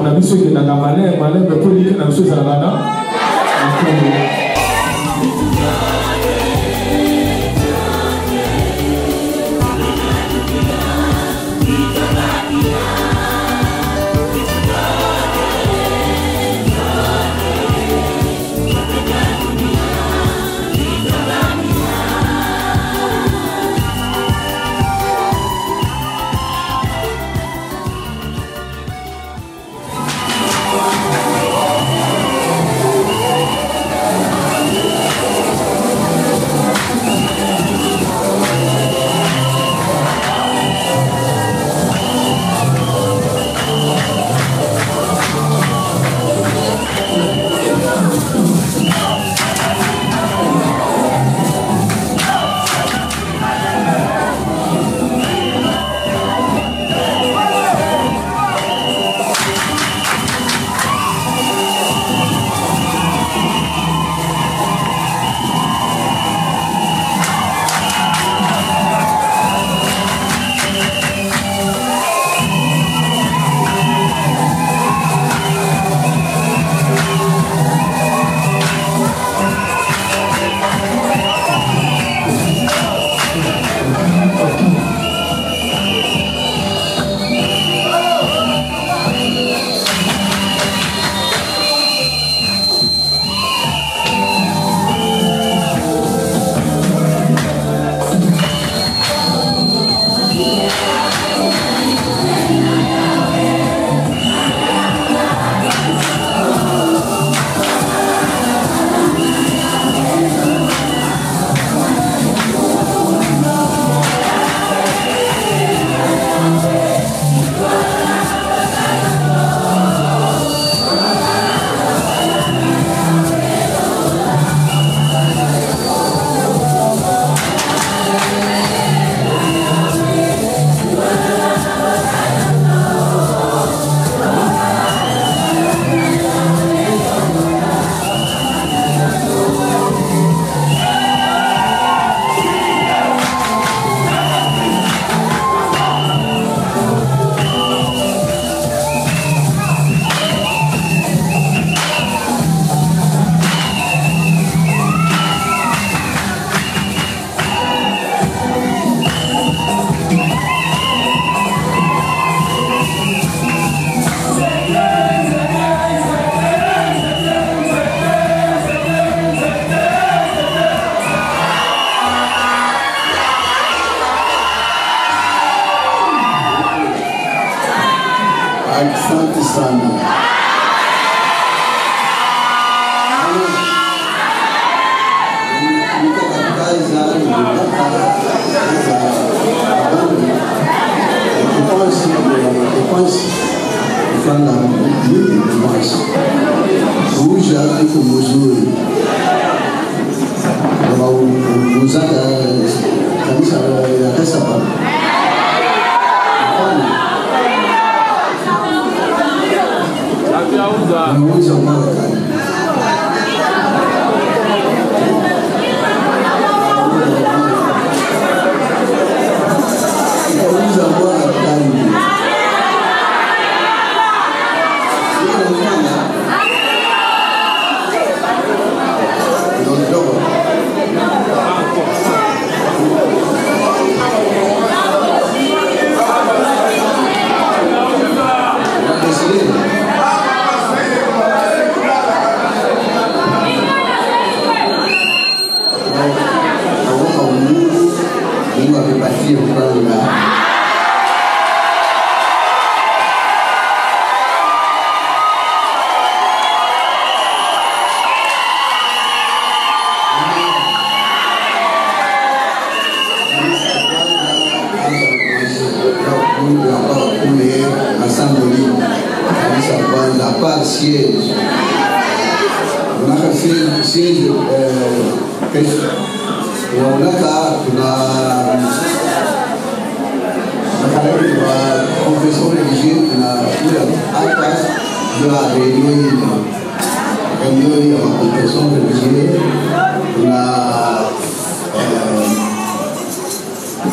na biso ke na kamane mane pe pour dire na biso za lana. Asante sana.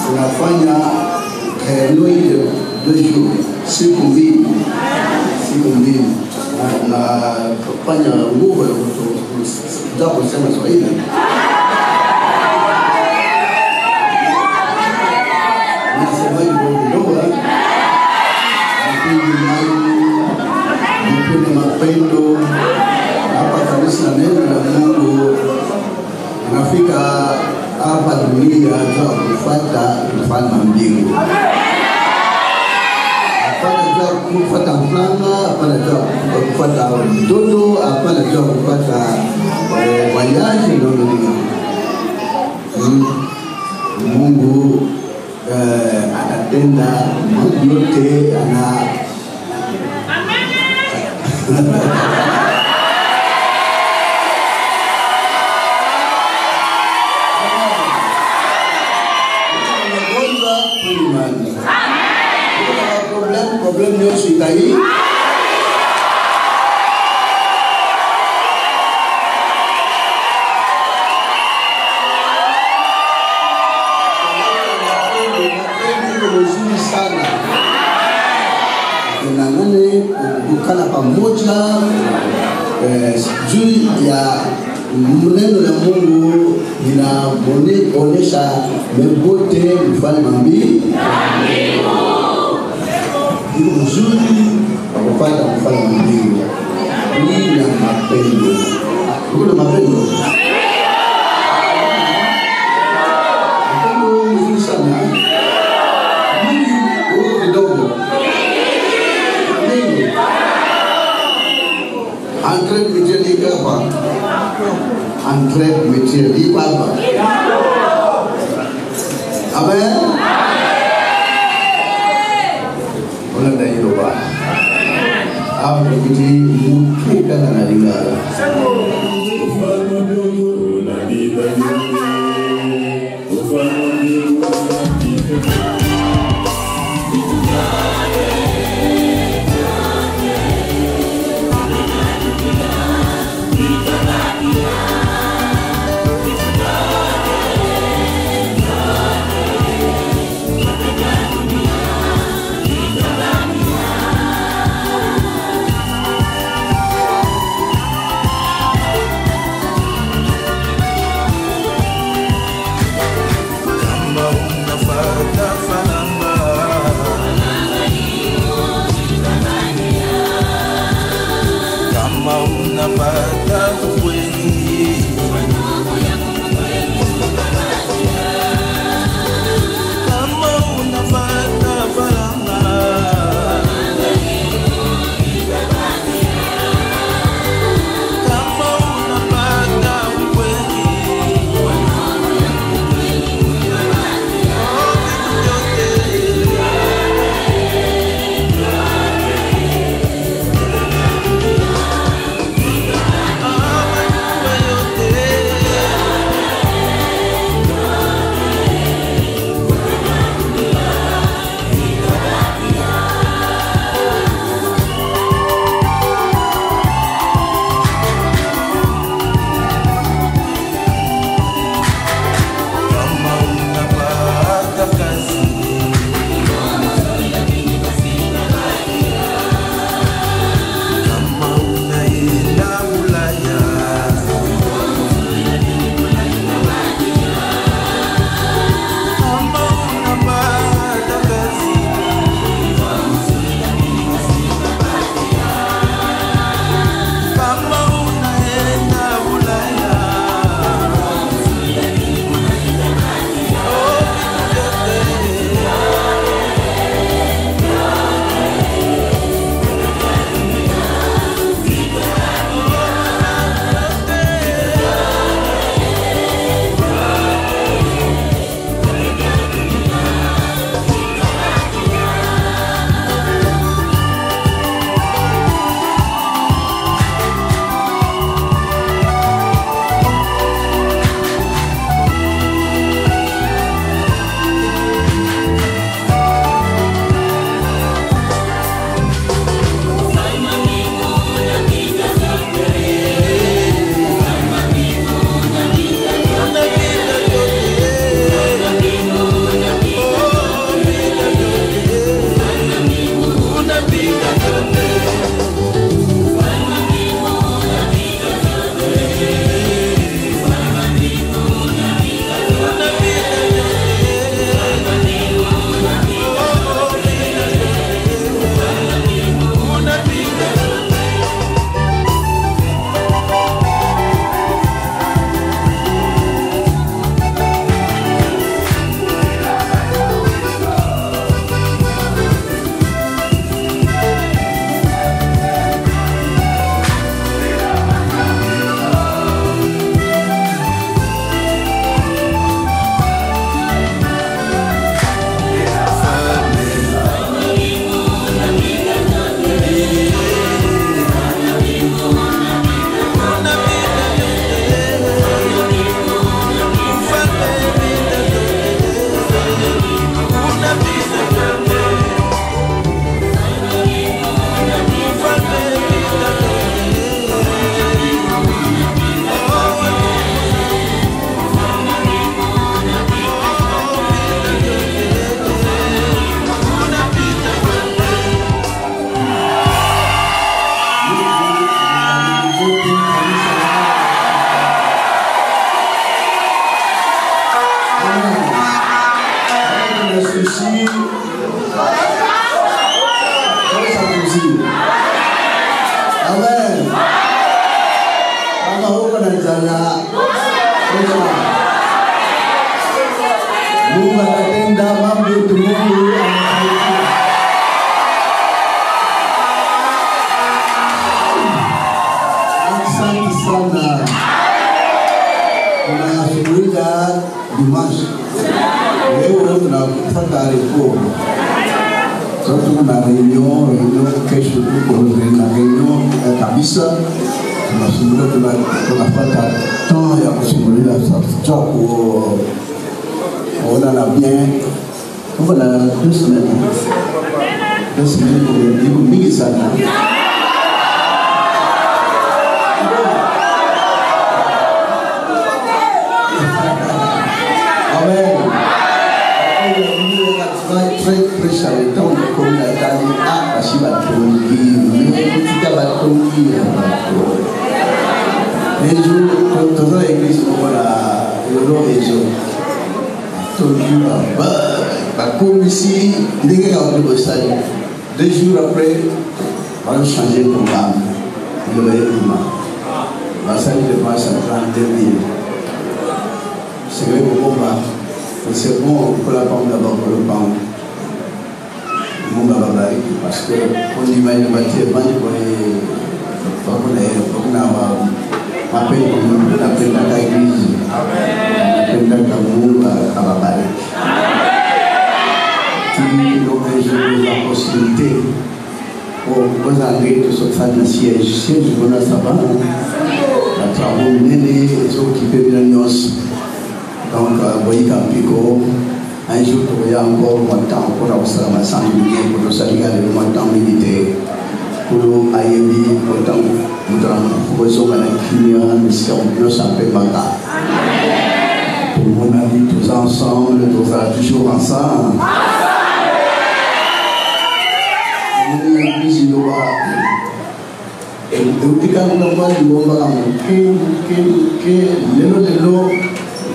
Tunafanya réunion de 2 jours, siku mbili, siku mbili na kufanya nguvu ya kutaka kusema Swahili. Nasema hivyo kidogo. Mpende mapendo hapa kabisa, neno la Mungu nafika hapa dunia kwa kufuata mfano wa mbingu. Hapana kwa kufuata mfano, hapana kwa kufuata mtoto, hapana kwa kufuata wayaji ndio. Mungu anatenda mambo yote problem yote ikai sana. Tunangane kukala pamoja juu ya neno la Mungu linaonesha mebote mfano mbili. Ni mzuri kupata mfano mbili. Ni na mapendo. Kuna mapendo. Mapendo mzuri sana. Andret Mitchell hapa. Andret Mitchell hapa. Amen. Wala dahilo ba? Hapo kiti mtu kana na lingala. Mungu atatenda mambo yote. Mungu asante sana. Tunashughulika Dimashi. Leo tunafuata reformu. Sasa tuna reunion kesho tuko na reunion kabisa. Tunafuata temps ya kushughulika sasa kuona na bien. Tuko na 2 semaines. 2 semaines ndio mingi sana. Amen. Très charmant comme la dame a pas tongi, mais tu as tongi. Les jours dans l'église on a le nom des jours. Tongi bah comme ici, dès que on est stade, 2 jours après, on va changer de programme. Le règlement. La salle de passe à 32 000. C'est vrai qu'on combat. C'est bon pour la pomme d'abord pour le pain. Mon gars parce que on imagine bâtir pas pour les pour on appelle la église. Appelle la camoufle à Babari. Qui nous réjouit la possibilité pour vous enlever de ce fan de siège. Siège on a ça va. La travaux menés et occupés de la donc, vous voyez qu'un pico, un jour, il y a encore moins de temps pour avoir ma santé, pour nous saluer le moins de temps militaire, pour nous aïebi, pour nous pour nous pour mon avis, tous ensemble, tous toujours ensemble. Et puis, quand on va du monde, on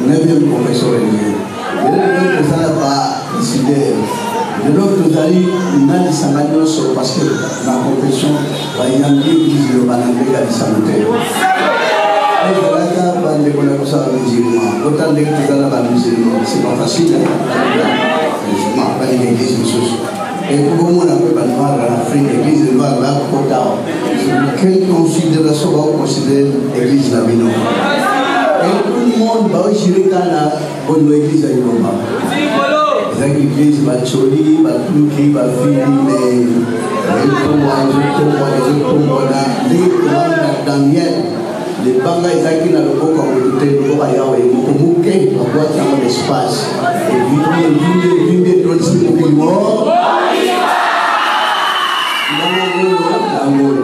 9e professeur religieux. Le ça n'a pas décidé. Le docteur Zali n'a dit ça parce que la confession va y aller l'église de Banandé à Dissanté. Et je vais là, on va comme ça musulman. Autant de que tu vas musulman, c'est pas facile. Je m'en vais à l'église de Sousse. Et pour moi, on a fait pas noir en Afrique, l'église de Noir, là, pour Kota. Quelle considération on considère l'église d'Abino? Et tout le monde va gérer dans la bonne église à Yoma. L'église va choli, va pluquer, va finir, mais Daniel, les bagages qui n'ont pas compris, le roi Yahweh, le mouquet, on voit dans l'espace. Et vivre dans le monde. Amen.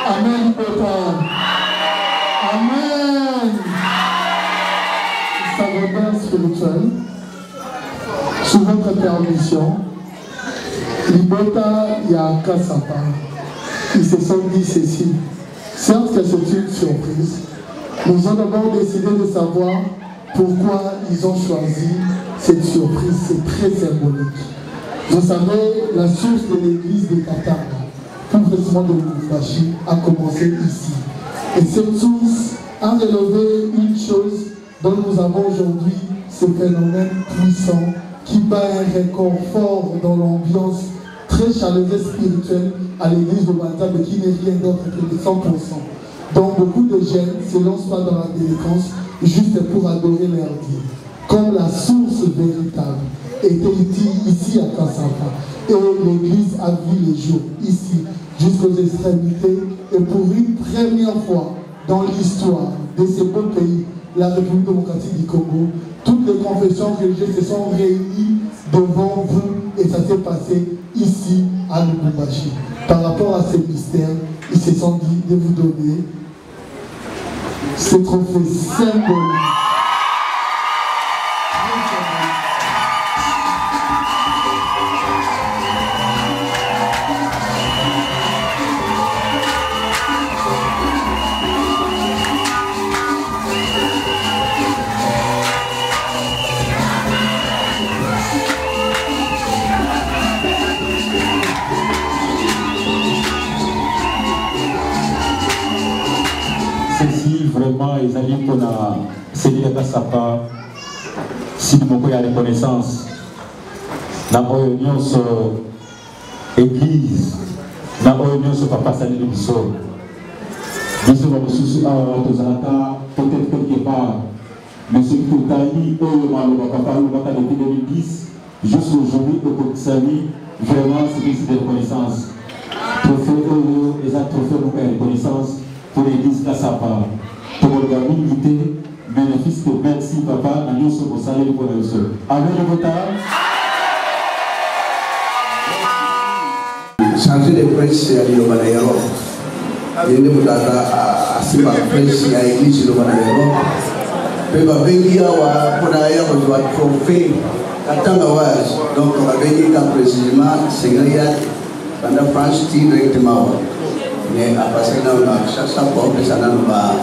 Amen, Papa. Amen. Savoir spirituel, sous votre permission, Libota Yakasapa, ils se sont dit ceci. Certes que c'est une surprise, nous avons d'abord décidé de savoir pourquoi ils ont choisi cette surprise. C'est très symbolique. Vous savez, la source de l'église de Katanga, tout précisément de Lubumbashi, a commencé ici. Et cette source a relevé une chose dont nous avons aujourd'hui ce phénomène puissant qui bat un record fort dans l'ambiance très chaleureuse spirituelle à l'église de Banza, mais qui n'est rien d'autre que de 100%. Donc beaucoup de jeunes se lancent pas dans la délinquance juste pour adorer leur Dieu. Comme la source véritable était ici à Kassampa. Et l'église a vu le jour ici. jusqu'aux extrémités. Et pour une première fois dans l'histoire de ce beau pays, la République démocratique du Congo, toutes les confessions religieuses se sont réunies devant vous et ça s'est passé ici à Lubumbashi. Par rapport à ces mystères, ils se sont dit de vous donner ce trophée symbolique. Vraiment, ils allaient pour la Seigneur Sapa, si nous avons la reconnaissance, dans l'union sur l'église, dans l'union sur Papa Sali de Bissot. Nous sommes peut-être quelque part, mais ce qui est allé, depuis 2010, jusqu'aujourd'hui, au Kotsali, vraiment, c'est une reconnaissance. Trophée, les autres trophées, nous avons la reconnaissance pour l'église Kassapa. Pour l'organité, bénéfice que merci papa, nous sommes au salaire pour le sol. Amen le votard. Changer de presse à l'Ilobanayaro. Il y a des presse à l'église de l'Ilobanayaro. Puis, il y a un trophée à Tangawaz. Donc, on va venir précisément, c'est pendant France directement. Mais à passer dans la chasse à porte, ça n'a pas.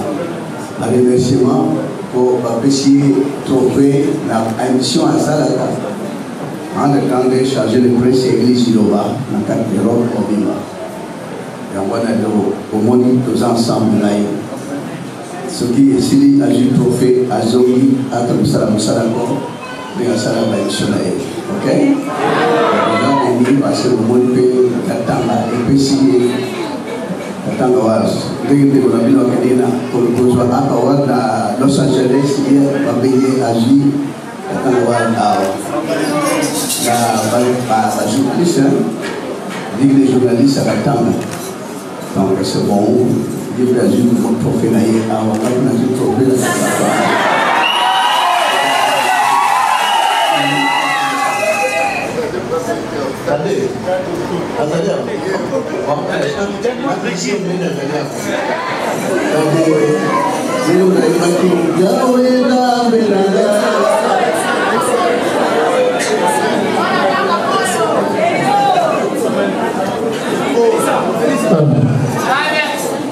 Un remerciement pour apprécier trouver l'émission à Salaka en étant de charger de presse et l'église Iloba dans 4 euros au Bima. Et on va au monde tous ensemble là. Ce qui est ici, à Jules Trophée, à Zogi, à Salam Salako, mais à Salam Baïsonaï. Ok? On a parce que le monde peut attendre et peut signer. Tangawaz, dengan digunakan Medina, kalau Tangawaz na Los Angeles dia membeli haji Tangawaz na balik para jurnalis, les journalistes à Tanga. Donc c'est bon, il y a un trophée naïe à un trophée.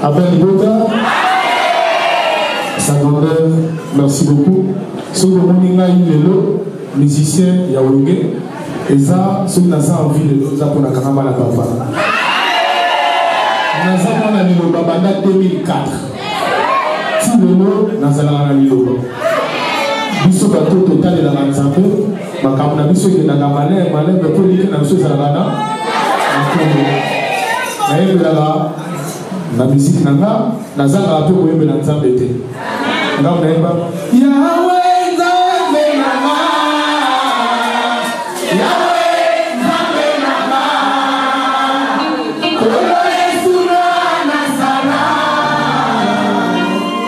Abel Bota, sa grandeur, merci beaucoup. Sur le Moninga Ilelo, musicien Yaoulé, et ça, ceux qui ont envie de nous apprendre à Karama la papa. Nous avons eu le Babanda 2004. Si le mot, nous avons eu le Babanda. Biso bato total de la Manzambe, makamuna biso qui n'a pas malin, malin, mais pour dire que nous sommes à la Ghana, nous sommes la musique nanga nazanga pe ko yembela nzambe te ngam na yemba Yahweh nzambe nanga Yahweh nzambe nanga kolo Yesu na sala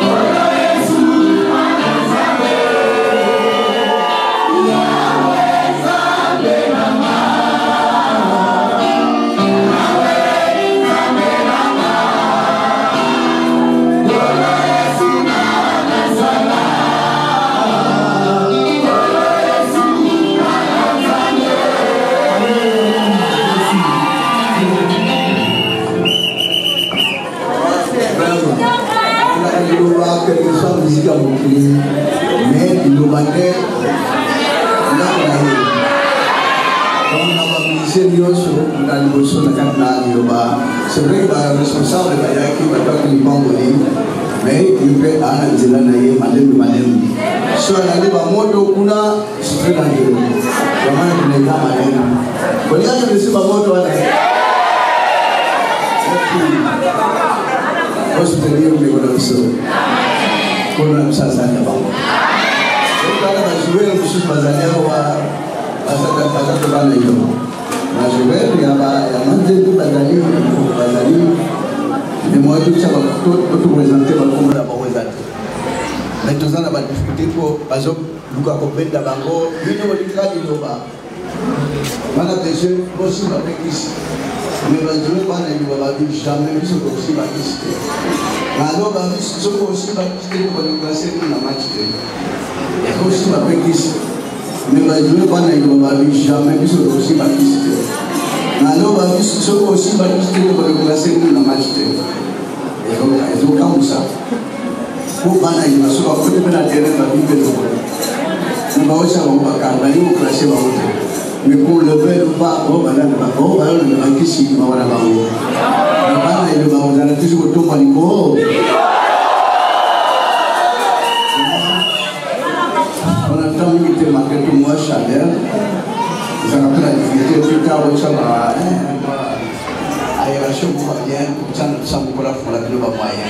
kolo Yesu na nzambe Yahweh nzambe nanga mais il nous bandait c'est vrai que le responsable mais il peut aller soit aller à moto kuna c'est très dangereux vraiment il n'est pas malin regarde le moto hospitalier ou l'économie kuna sasa hapa ndio kama shule ya mshiki Tanzania wa asante bana hiyo Joël, il y a Manzé Bazali, mais moi tout ça va tout présenter comme la bonne. Mais tout ça n'a pas difficulté pour par exemple Luka Kopenda Bango, lui ne va pas dire pas. Mana besoin aussi va ici. Mais va dire pas ne va dire jamais vu ce aussi va ici. Alors va dire ce aussi va ici pour le classer dans la match. Et aussi va ici. Mais va dire pas ne va dire jamais vu ce aussi va ici. Alors va dire ce aussi va ici pour le classer dans la match. Et donc comme ça. Pour bana il va se faire peut-être la terre va vivre on va aussi avoir un carnaval au classer va voter mais pour le faire pas on va le banquier si va voilà va le bana il va on a toujours tout manico on a tant mis que marqué tout moi chaleur ça va faire la difficulté plus tard on ça va aération pour bien ça pour la pour la global moyen.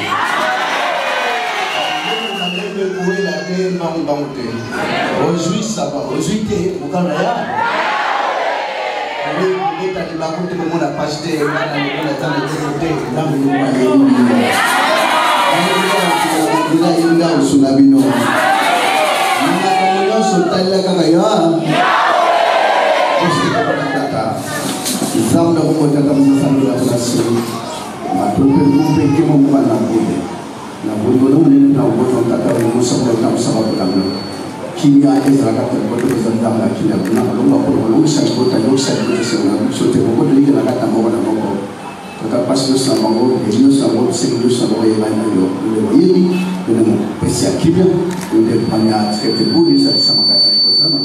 Aujourd'hui ça va, aujourd'hui au Canada. Il est allé à côté de mon apacheté, il a de côté, il a eu sous la bino. Il a sur taille la carrière. Zam da ko ta kam sa la place. Ma to pe ke mo pa na bode. Na bode no ne na bode ta ta mo sa ko ta sa ko ta no. Kimia ezra ka ko to sa da la kimia na ko lo sa ko ta lo sa ko sa na so te ko de ke na ka ta mo na mo. Ka pas no sa mo e no sa mo se no sa mo e mai na yo. Le yini ne mo pesi a kimia de panya ke te budi sa ma ka ta.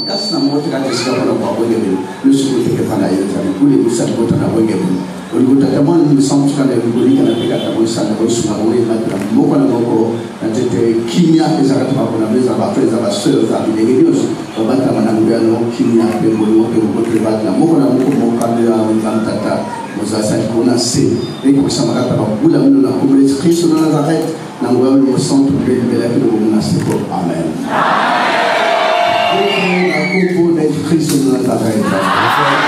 Das na mo te ka sa ko ko de le so te ke pala yo sa ko le sa ko ta na bo nge. Ulikuta tamani ni somo tukale kulika na pika tamoisa na bosu na wewe na moko na moko na tete kimia ezaka tukakona meza ba freza ba sœurs za bilegios babata manangua no kimia pe molo pe moko pe bat na moko kamera ngantata mozasa kuna se eko samaka ba bula mno na kumbe Kristo na Nazareth na ngwa mo santo pe bela pe mo na se ko amen. Amen. Kupo na Kristo na Nazareth.